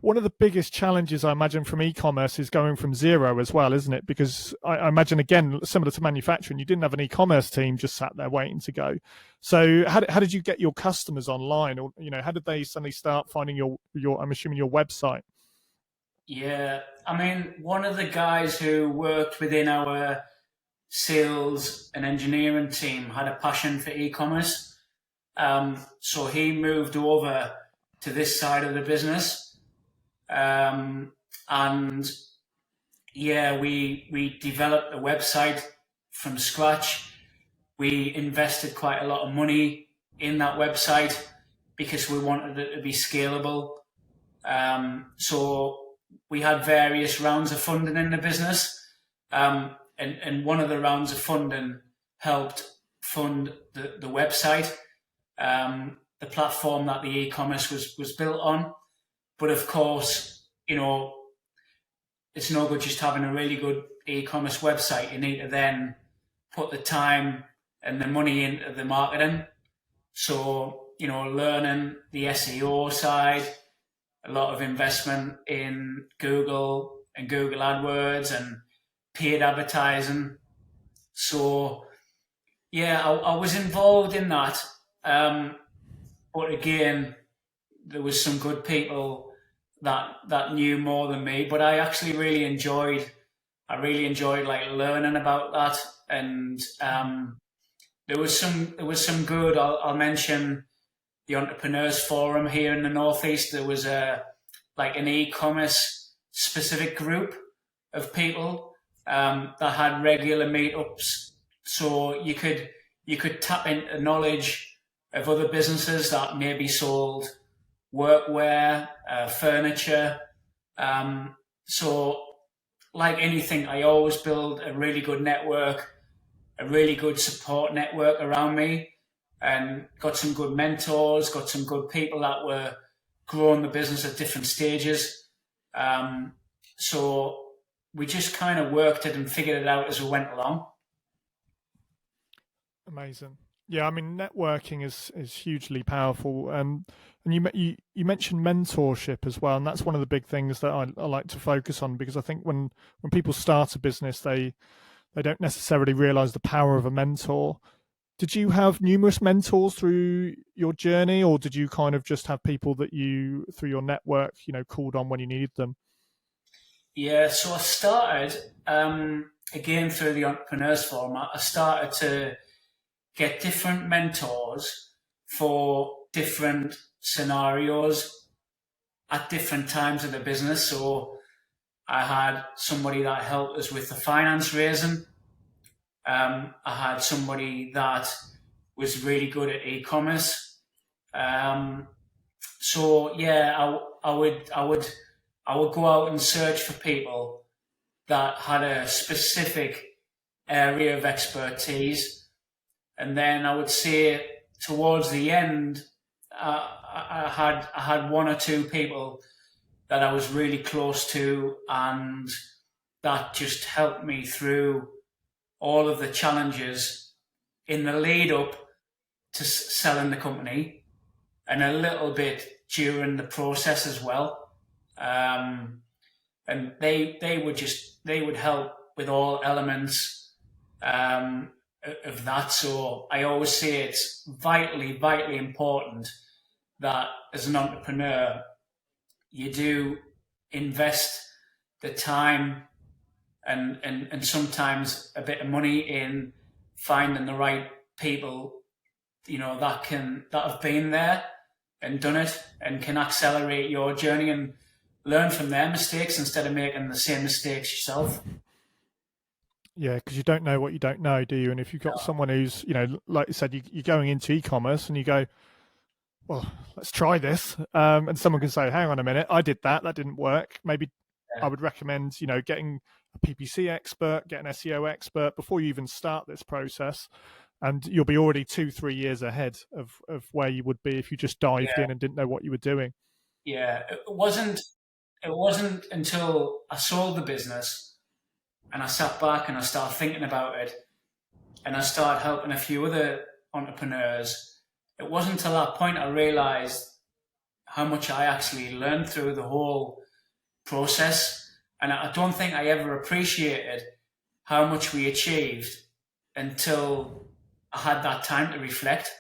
One of the biggest challenges I imagine from e-commerce is going from zero as well, isn't it? Because I imagine, again, similar to manufacturing, you didn't have an e-commerce team just sat there waiting to go. So how did you get your customers online, or how did they suddenly start finding your I'm assuming your website? Yeah, I mean, one of the guys who worked within our sales and engineering team had a passion for e-commerce. So he moved over to this side of the business. And yeah, we developed a website from scratch. We invested quite a lot of money in that website because we wanted it to be scalable. So we had various rounds of funding in the business, and one of the rounds of funding helped fund the website, the platform that the e-commerce was built on. But of course, it's no good just having a really good e-commerce website. You need to then put the time and the money into the marketing. So, learning the SEO side, a lot of investment in Google and Google AdWords and paid advertising. So, yeah, I was involved in that. Um, but again, there was some good people that knew more than me. But I really enjoyed like learning about that, and there was some good. I'll mention the Entrepreneurs Forum here in the Northeast. There was like an e-commerce specific group of people that had regular meetups, so you could tap into knowledge of other businesses that maybe sold workwear, furniture. So, like anything, I always build a really good network, a really good support network around me, and got some good mentors, got some good people that were growing the business at different stages. Um, so we just kind of worked it and figured it out as we went along. Amazing. Yeah, I mean, networking is hugely powerful. And you mentioned mentorship as well, and that's one of the big things that I like to focus on, because I think when people start a business, they don't necessarily realize the power of a mentor. Did you have numerous mentors through your journey, or did you kind of just have people that you, through your network, called on when you needed them? Yeah, so I started again through the Entrepreneurs Forum. I started to get different mentors for different scenarios at different times of the business. So I had somebody that helped us with the finance raising. I had somebody that was really good at e-commerce. Um, so yeah, I would go out and search for people that had a specific area of expertise, and then I would say towards the end, I had one or two people that I was really close to, and that just helped me through all of the challenges in the lead up to selling the company, and a little bit during the process as well. Um, and they would help with all elements um, of that. So I always say it's vitally important that as an entrepreneur you do invest the time and sometimes a bit of money in finding the right people, that have been there and done it and can accelerate your journey and learn from their mistakes instead of making the same mistakes yourself. Yeah, because you don't know what you don't know, do you? And if you've got someone who's, like you said, you're going into e-commerce and you go, well, let's try this. And someone can say, hang on a minute, I did that. That didn't work. Maybe I Yeah, would recommend, getting a PPC expert, get an SEO expert before you even start this process. And you'll be already 2, 3 years ahead of where you would be if you just dived yeah, in and didn't know what you were doing. yeah. It wasn't until I sold the business and I sat back and I started thinking about it and I started helping a few other entrepreneurs. It wasn't until that point I realized how much I actually learned through the whole process. And I don't think I ever appreciated how much we achieved until I had that time to reflect.